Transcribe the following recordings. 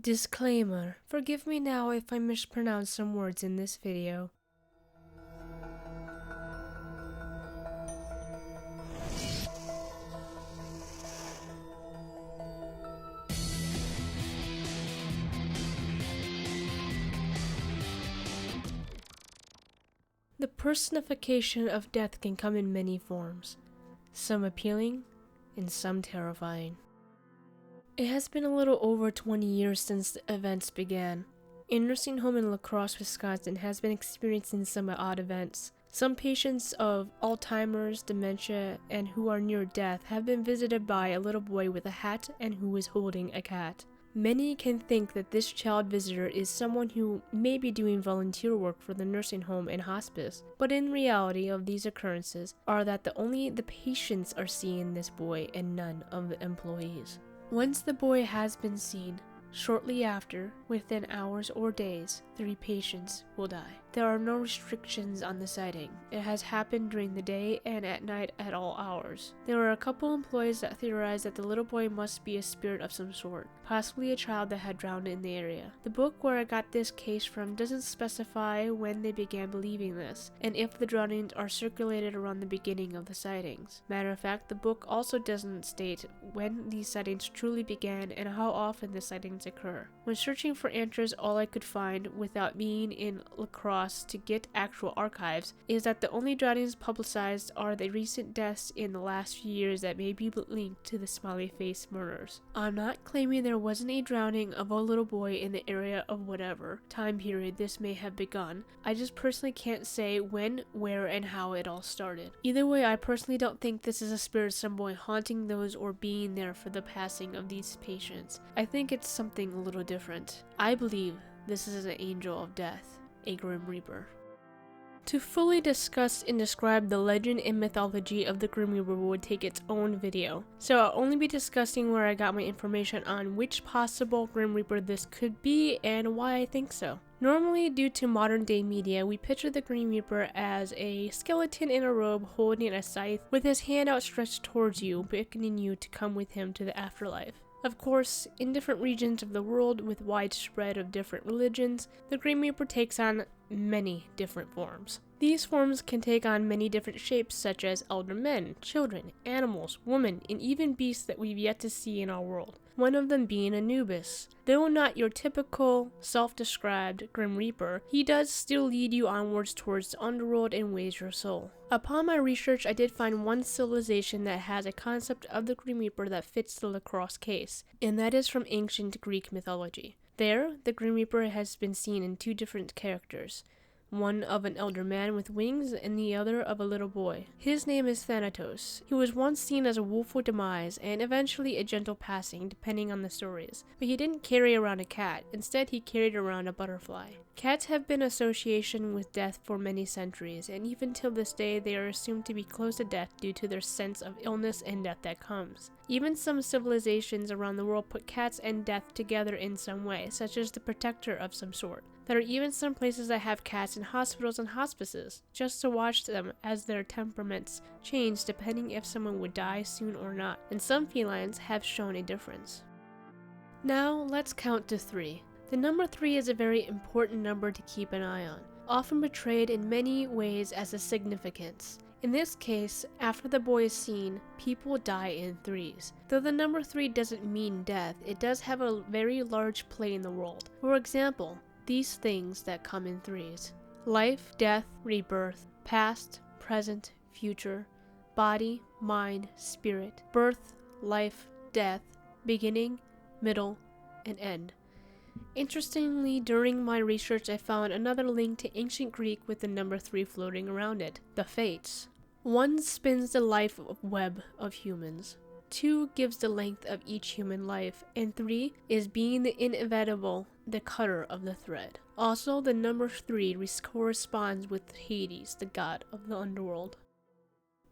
Disclaimer: forgive me now if I mispronounce some words in this video. The personification of death can come in many forms, some appealing and some terrifying. It has been a little over 20 years since the events began. A nursing home in Crosse, Wisconsin has been experiencing some odd events. Some patients of Alzheimer's, dementia, and who are near death have been visited by a little boy with a hat and who is holding a cat. Many can think that this child visitor is someone who may be doing volunteer work for the nursing home and hospice, but in reality of these occurrences are that only the patients are seeing this boy and none of the employees. Once the boy has been seen, shortly after, within hours or days, 3 patients will die. There are no restrictions on the sighting. It has happened during the day and at night at all hours. There are a couple employees that theorize that the little boy must be a spirit of some sort, possibly a child that had drowned in the area. The book where I got this case from doesn't specify when they began believing this, and if the drownings are circulated around the beginning of the sightings. Matter of fact, the book also doesn't state when these sightings truly began and how often the sightings occur. When searching for answers, all I could find, without being in Crosse to get actual archives, is that the only drownings publicized are the recent deaths in the last few years that may be linked to the smiley face murders. I'm not claiming there wasn't a drowning of a little boy in the area of whatever time period this may have begun. I just personally can't say when, where, and how it all started. Either way, I personally don't think this is a spirit of some boy haunting those or being there for the passing of these patients. I think it's something a little different. I believe this is an angel of death, a Grim Reaper. To fully discuss and describe the legend and mythology of the Grim Reaper would take its own video, so I'll only be discussing where I got my information on which possible Grim Reaper this could be and why I think so. Normally, due to modern day media, we picture the Grim Reaper as a skeleton in a robe holding a scythe with his hand outstretched towards you, beckoning you to come with him to the afterlife. Of course, in different regions of the world with widespread of different religions, the Grim Reaper takes on many different forms. These forms can take on many different shapes such as elder men, children, animals, women, and even beasts that we've yet to see in our world. One of them being Anubis. Though not your typical, self-described Grim Reaper, he does still lead you onwards towards the underworld and ways your soul. Upon my research, I did find one civilization that has a concept of the Grim Reaper that fits the Crosse case, and that is from ancient Greek mythology. There, the Grim Reaper has been seen in 2 different characters. One of an elder man with wings and the other of a little boy. His name is Thanatos. He was once seen as a woeful demise and eventually a gentle passing depending on the stories, but he didn't carry around a cat, instead he carried around a butterfly. Cats have been association with death for many centuries, and even till this day they are assumed to be close to death due to their sense of illness and death that comes. Even some civilizations around the world put cats and death together in some way, such as the protector of some sort. There are even some places that have cats in hospitals and hospices, just to watch them as their temperaments change depending if someone would die soon or not, and some felines have shown a difference. Now, let's count to 3. The number 3 is a very important number to keep an eye on, often portrayed in many ways as a significance. In this case, after the boy is seen, people die in 3s. Though the number 3 doesn't mean death, it does have a very large play in the world. For example, these things that come in 3s: life, death, rebirth, past, present, future, body, mind, spirit, birth, life, death, beginning, middle, and end. Interestingly, during my research I found another link to ancient Greek with the number 3 floating around it: the Fates. 1 spins the life web of humans. 2 gives the length of each human life, and 3 is being the inevitable, the cutter of the thread. Also, the number 3 corresponds with Hades, the god of the underworld.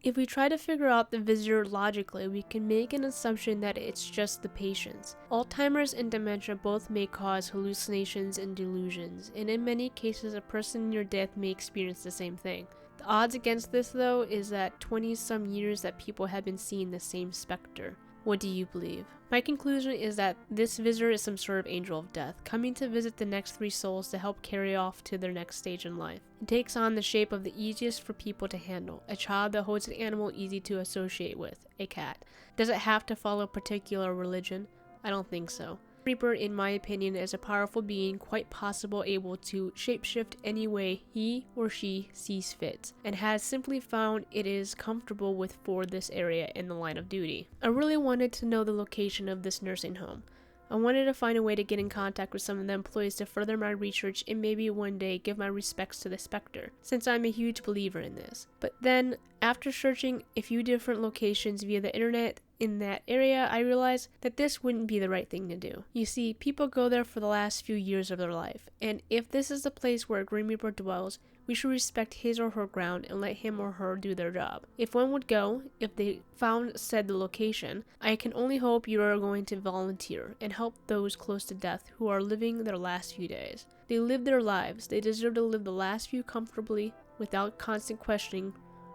If we try to figure out the visitor logically, we can make an assumption that it's just the patients. Alzheimer's and dementia both may cause hallucinations and delusions, and in many cases a person near death may experience the same thing. The odds against this, though, is that 20-some years that people have been seeing the same specter. What do you believe? My conclusion is that this visitor is some sort of angel of death, coming to visit the next 3 souls to help carry off to their next stage in life. It takes on the shape of the easiest for people to handle, a child that holds an animal easy to associate with, a cat. Does it have to follow a particular religion? I don't think so. Reaper, in my opinion, is a powerful being, quite possible able to shapeshift any way he or she sees fit, and has simply found it is comfortable with for this area in the line of duty. I really wanted to know the location of this nursing home. I wanted to find a way to get in contact with some of the employees to further my research and maybe one day give my respects to the Spectre, since I'm a huge believer in this. But then, after searching a few different locations via the internet in that area, I realized that this wouldn't be the right thing to do. You see, people go there for the last few years of their life, and if this is the place where a Grim Reaper dwells, we should respect his or her ground and let him or her do their job. If one would go, if they found said location, I can only hope you are going to volunteer and help those close to death who are living their last few days. They live their lives. They deserve to live the last few comfortably without constant questioning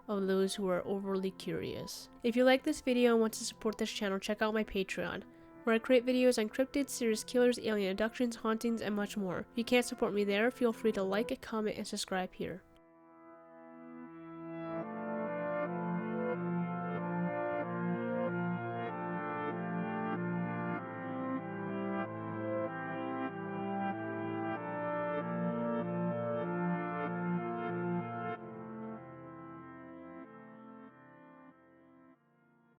of those who are overly curious. If you like this video and want to support this channel, check out my Patreon, where I create videos on cryptids, serious killers, alien abductions, hauntings, and much more. If you can't support me there, feel free to like, comment, and subscribe here.